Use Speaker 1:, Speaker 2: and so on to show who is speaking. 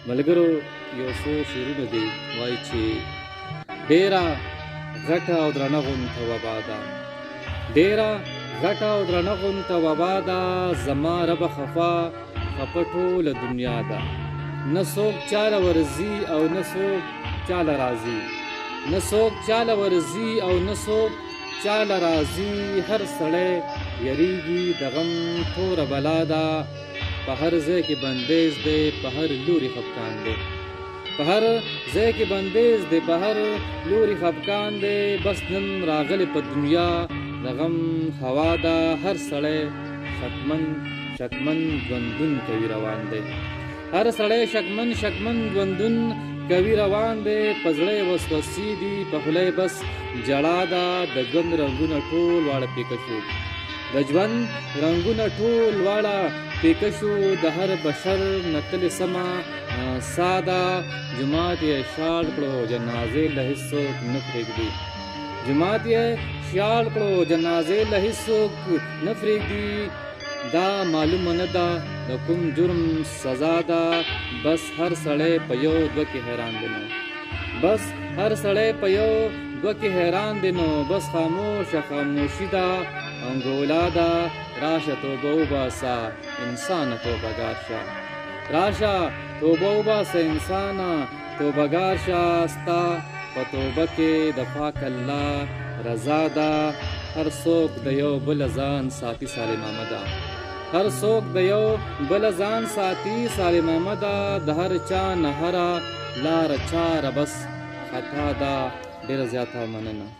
Speaker 1: ملګرو یو څو شعرونه دي وایي چې ډېره غټه او درنه غونته وبا ده، ډېره غټه او درنه غونته وبا ده، زما ربه خفا خفه ټوله دنیا ده. نه څوک چاله ورځي او نه څوک چاله راځي، نه څوک چاله ورځي او نه څوک چاله راځي. هر سړی یریږي د غم توره بلا ده، په هر ځای کې بندیز دی، په هر لوري خفقان دی، په هر ځای کې بندیز دی، په هر لوري خفقان دی. بس نن راغلی په دنیا د غم هوا ده، هر سړی شکمن ژوندون کوي روان دی، هر سړی شکمن ژوندون کوي روان دی. په زړه یې وسوسې دي، په خوله یې بس جړا ده، د ژوند رنګونه ټول واړه پیکه شو، د ژوند رنګونه ټول واړه پیکه شو. د هر بشر نه تلې سمه ساده، جومات یې شال کړو جنازې له هېڅوک نه پرېږدي، جومات یې شال کړو جنازې له هېڅوک نه پرېږدي. دا معلومه نه ده د کوم جرم سزا ده، بس هر سړی په یو دوه کې حیران دی نو، بس هر سړی په یو دوه کې حیران دی نو. بس خاموشي ده انګولا ده، راشه توبه وباسه انسانه توبهګار شه، راشه توبه وباسه انسانه توبهګار شه. ستا په توبه کې د پاک الله رضا ده، هر څوک د یو بل ځان ساتي سالمامه ده، هر څوک د یو بل ځان ساتي سالمامه ده. د هر چا نه هره لاره چاره بس خطا ده. ډېره زیاته مننه.